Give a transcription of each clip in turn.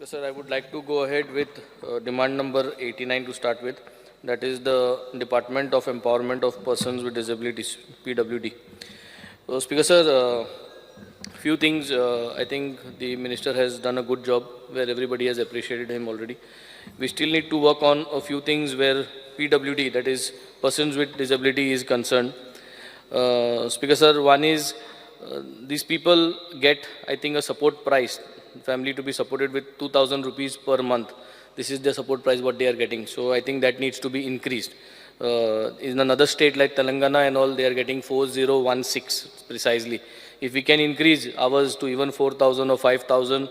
Yes, sir, I would like to go ahead with demand number 89 to start with. That is the Department of Empowerment of Persons with Disabilities, PWD. So, Speaker sir, few things. I think the minister has done a good job where everybody has appreciated him already. We still need to work on a few things where PWD, that is persons with disability, is concerned. Speaker sir, one is these people get, I think, a support price, family to be supported with 2,000 rupees per month. This is the support price what they are getting. So I think that needs to be increased. In another state like Telangana and all, they are getting 4,016 precisely. If we can increase ours to even 4,000 or 5,000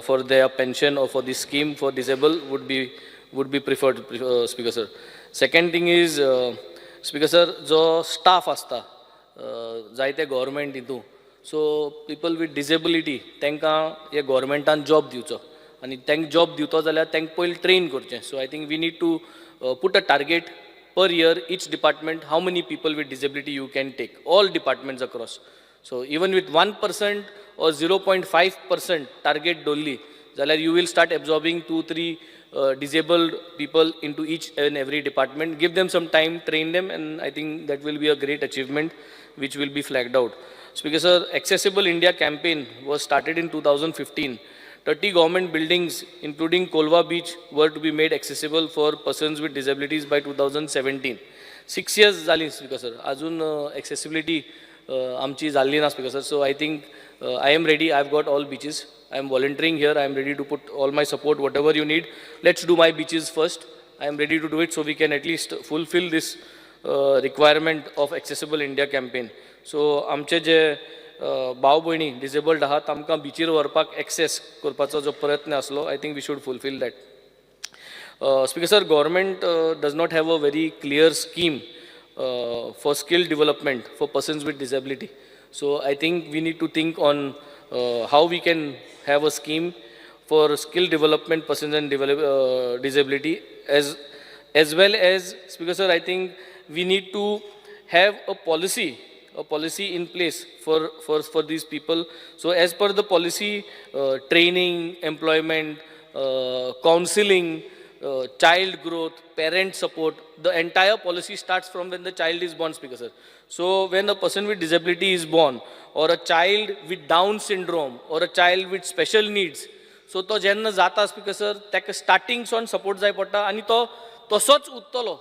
for their pension or for this scheme for disabled would be preferred, Speaker sir. Second thing is, Speaker sir, जो staff असता जायते government हितू so people with disability तांकां हे गव्हर्मेंटान job दिवचो आनी तांकां job दिवचो जाल्यार तांकां पयलीं ट्रेन करचें so I think we need to put a target per year each department how many people with disability you can take all departments across so even with 1% or 0.5% target dolly jalar you will start absorbing 2-3 disabled people into each and every department give them some time train them and I think that will be a great achievement which will be flagged out. Speaker sir, Accessible India campaign was started in 2015. 30 government buildings, including Kolva Beach, were to be made accessible for persons with disabilities by 2017. 6 years zali, Speaker sir. Ajun accessibility amchi zalli na, Speaker sir. So I think I am ready. I've got all beaches. I am volunteering here. I am ready to put all my support, whatever you need. Let's do my beaches first. I am ready to do it so we can at least fulfill this requirement of Accessible India campaign. So amche je भाव भयणी disabled आहात तांकां बिचीर व्हरपाक access करपाचो जो प्रयत्न आसलो I think we should fulfil that. Speaker sir, government does not have a very clear scheme for skill development for persons with disability. So I think we need to think on how we can have a scheme for skill development persons and disability as well as, Speaker sir, I think we need to have a policy in place for these people. So as per the policy, training, employment, counseling, child growth, parent support, the entire policy starts from when the child is born, Speaker sir. So when a person with disability is born or a child with Down syndrome or a child with special needs, so to jenna jata, Speaker sir, ताका starting son support जाय पडटा आनी तो तसोच उरतलो.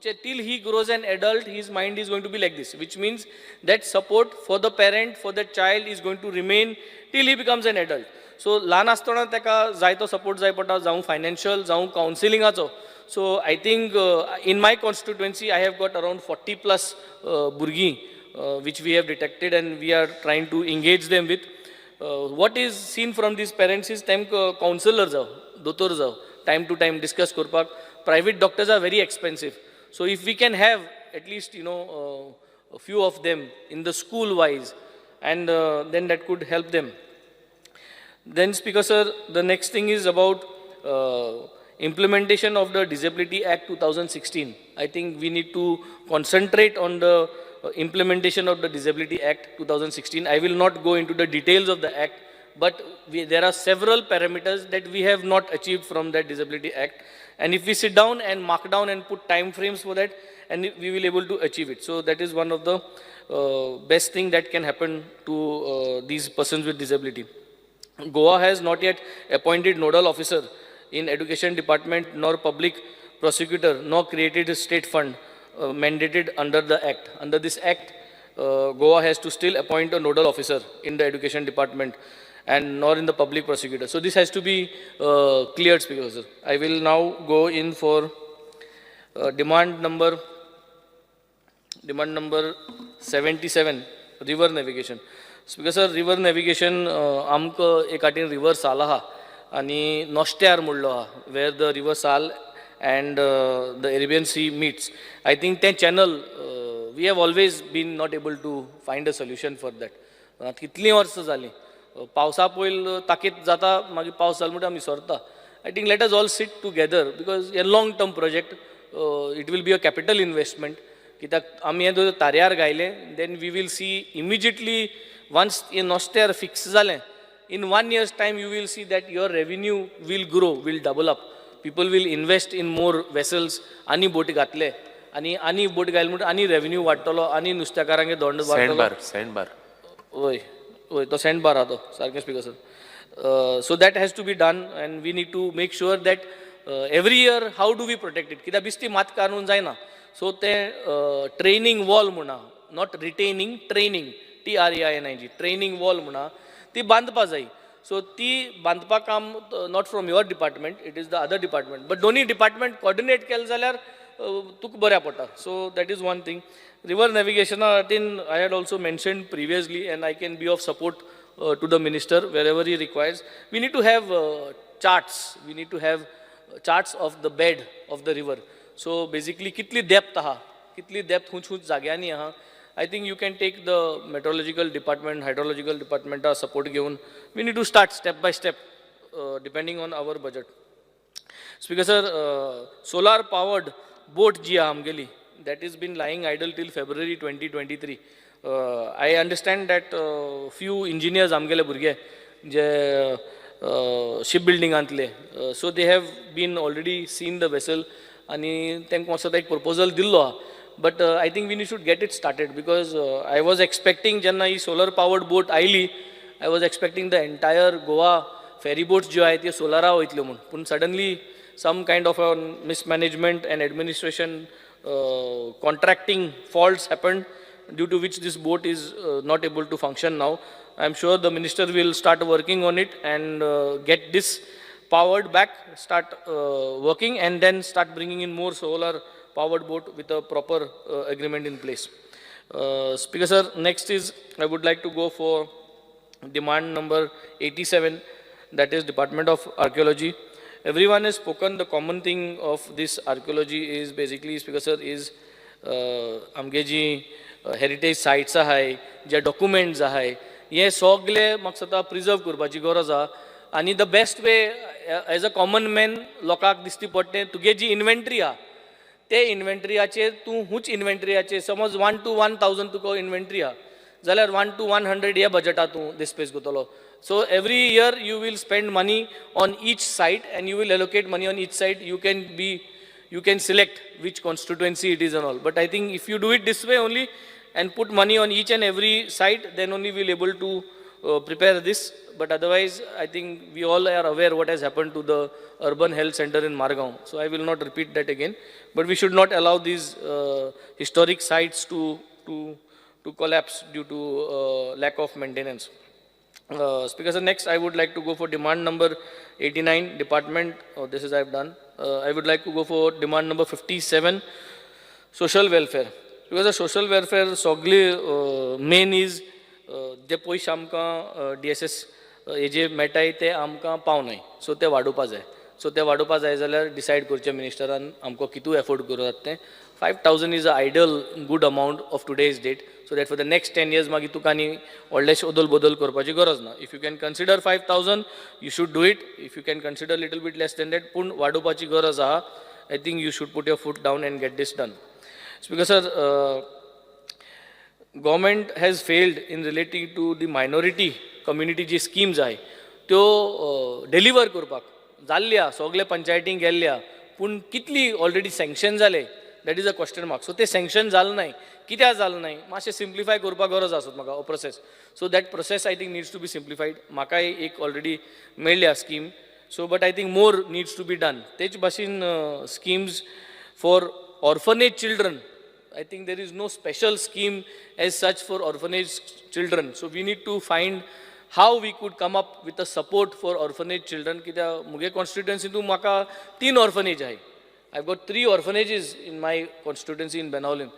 Till he grows an adult, his mind is going to be like this, which means that support for the parent, for that child is going to remain till he becomes an adult. So, ल्हान आसतना ताका जाय तो support जाय पडटा, जावं financial, जावं counselingaचो. So, I think in my constituency, I have got around 40 plus burgi, which we have detected and we are trying to engage them with. What is seen from these parents is time counselor जाव, दोतोर जाव, time to time discuss करपाक. Private doctors are very expensive. So if we can have at least, a few of them in the school wise, and then that could help them. Then, Speaker sir, the next thing is about implementation of the Disability Act 2016. I think we need to concentrate on the implementation of the Disability Act 2016. I will not go into the details of the act, but there are several parameters that we have not achieved from that Disability Act. And if we sit down and mark down and put time frames for that, and we will able to achieve it. So that is one of the best thing that can happen to these persons with disability. Goa has not yet appointed nodal officer in education department, nor public prosecutor, nor created a state fund mandated under the act. Under this act, Goa has to still appoint a nodal officer in the education department and nor in the public prosecutor. So this has to be cleared, Speaker sir. I will now go in for demand number 77, river navigation. Speaker sir, river navigation आमकां एक आटेन river साल आहा आनी नोस्त्यार म्हणलो आहा where the river Sal and the Arabian Sea meets. I think that channel we have always been not able to find a solution for that. कितलीं वर्सां जालीं पावसा पयलीं ताकीत जाता मागीर पावस जालो म्हणटा आमी सरता. I think let us all sit together because हे long term project it will be a capital investment कित्याक आमी हे जर तार्यार गायलें then we will see immediately once हे नोस्त्यार फिक्स जालें in 1 year's time you will see that your revenue will grow, will double up. People will invest in more vessels, आणि बोट घातले, आणि बोट घाल म्हणून आणि रेव्हेन्यू वाडटलो, आणि नुस्तेकारांगे दोंड वाडटलो. सँडबार वय वय तो सँडबार आहा तो सारकें speaker sir. So that has to be done, and we need to make sure that every year how do we protect it, कित्याक बिस्ती मात काडून जायना. सो ते ट्रेनिंग वॉल म्हणा, not retaining, training, TRAINING, training wall म्हणा, ती बांदपा जाय. सो ती बांदपा काम not from your department, it is the other department, but दोन्ही डिपार्टमेंट कोऑर्डिनेट केलें जाल्यार तुका बऱ्या पडटा. So that is one thing. River नॅविगेशना खातीर I had also mentioned previously, and I can be of support to the minister wherever he requires. We need to have charts. We need to have charts of the bed of the river. So basically, kitli depth aha, kitli depth hunch जाग्यांनी aha. I think you can take the meteorological department, hydrological department support given. We need to start step by step, depending on our budget. Speaker sir, solar powered boat ji amgeli, that has been lying idle till February 2023. I understand that few engineers amgele burge je shipbuilding antle, so they have been already seen the vessel आणि तेंका मातसो एक proposal दिल्लो. But I think we should get it started, because I was expecting जेन्ना ही solar powered boat oily, I was expecting the entire Goa ferry boats ज्यो आहाय त्यो सोलारा वयतल्यो म्हणून. पूण suddenly some kind of a mismanagement and administration contracting faults happened, due to which this boat is not able to function now. I am sure the minister will start working on it and get this powered back, start working, and then start bringing in more solar powered boat with a proper agreement in place. Speaker sir, next is I would like to go for demand number 87, that is Department of Archaeology. Everyone has spoken. The common thing of this archaeology is basically, Speaker sir, is amgeji heritage sites आहाय, जे documents आहाय, हे सगळे म्हाका सदां preserve करपाची गरज आहा. आनी the best way as a common man लोकांक दिसती पडटे, तुगे जी इन्व्हेंटरी आहा ते इन्व्हेंटरीयाचेर तूं हुंच इन्व्हेंटरीयाचेर, समज 1 to 1000 तुका इन्व्हेंटरी आहा जाल्यार 1 to 100 ह्या बजेटात तूं डिस्पेस करतलो. So every year you will spend money on each site and you will allocate money on each site. You can select which constituency it is and all. But I think if you do it this way only and put money on each and every site, then only we'll able to prepare this. But otherwise, I think we all are aware what has happened to the urban health center in Margaon. So I will not repeat that again. But we should not allow these historic sites to collapse due to lack of maintenance. Speaker sir, next I would like to go for demand number 89, department. This is I have done. I would like to go for demand number 57, social welfare. Because the social welfare सगळे main is जे पयशे आमकां DSS हेजे मेळटाय ते आमकां पावनाय, सो ते वाडोवपा जाय. सो ते वाडोवपा जाय जाल्यार डिसायड करचें मिनिस्टरान आमकां कितू एफोर्ड करतात तें. 5000 is an ideal good amount of today's date, so that for the next 10 years मागीर तुका आनी व्हडलेशें ओदल बदल करपाची गरज ना. If you can consider 5000, you should do it. If you can consider little bit less than that, पूण वाडोवपाची गरज आहा. I think you should put your foot down and get this done. Speaker sir, government has failed in relating to the minority community ji schemes आहाय त्यो deliver करपाक. जाल्ल्या सगळे पंचायतींक गेल्ल्या, पूण कितली ऑलरेडी सँक्शन जाले, that is a question mark. So ते सँक्शन जालें नाय, कित्याक जालें नाय, मातशें सिम्प्लिफाय करपाक गरज आसत म्हाका हो process. So that process I think needs to be simplified. म्हाकाय एक ऑलरेडी मेळ्ळ्या scheme, so but I think more needs to be done. तेच भाशेन schemes for orphanage children, I think there is no special scheme as such for orphanage children. So we need to find how we could come up with a support for orphanage children. कित्याक मुगे constituency तू म्हाका 3 orphanage आहाय. I've got 3 orphanages in my constituency in Benaulim,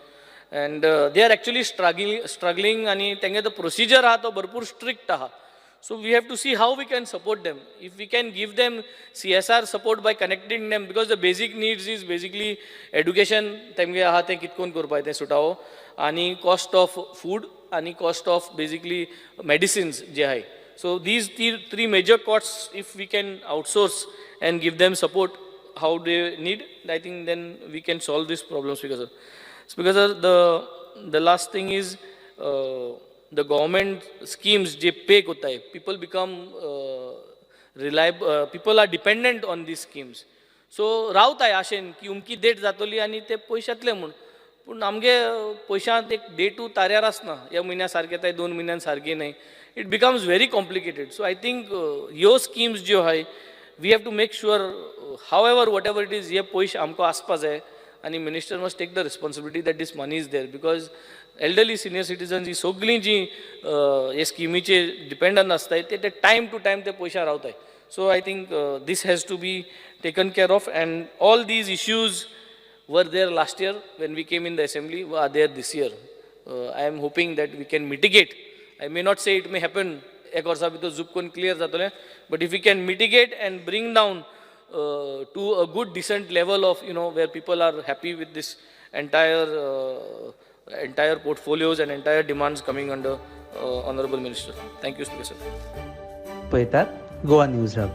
and they are actually struggling आणि तेंगे the procedure आहा तो भरपूर strict आहा. So we have to see how we can support them. If we can give them CSR support by connecting them, because the basic needs is basically education, तेमगे आहा ते कितकोन करपाय ते सुटावो, आणि cost of food आणि cost of basically medicines जे आहाय. So these 3 major costs, if we can outsource and give them support how they need, I think then we can solve this problem. Speaker sir, the last thing is the government schemes जे पे होता है, people become reliable, people are dependent on these schemes. So Rawat आहे आशेन की उमकी date जातली आणि ते पयशातले म्हूण, पूण आमगे पयशांत एक डेटू ताऱ्यार आसना, ह्या म्हयन्या सारके ताय 2 म्हयन्यान सारकी नाही. It becomes very complicated. So I think ह्यो स्किम्स ज्यो आहाय, we have to make sure however whatever it is, हे पयशे आमकां आसपा जाय आणि minister must take the responsibility that this money is there, because elderly senior citizens ही सगळीं जी हे स्किमीचे डिपेंडंट आसताय ते टायम टू टायम ते पयशा रावताय. So I think this has to be taken care of, and all these issues were there last year when we came in the assembly, are there this year. I am hoping that we can mitigate. I may not say it may happen ek varsa bhitor zup kon clear jatole, but if we can mitigate and bring down to a good decent level of, you know, where people are happy with this entire portfolios and entire demands coming under honorable minister. Thank you, Speaker sir. पळयतात Goa news hub.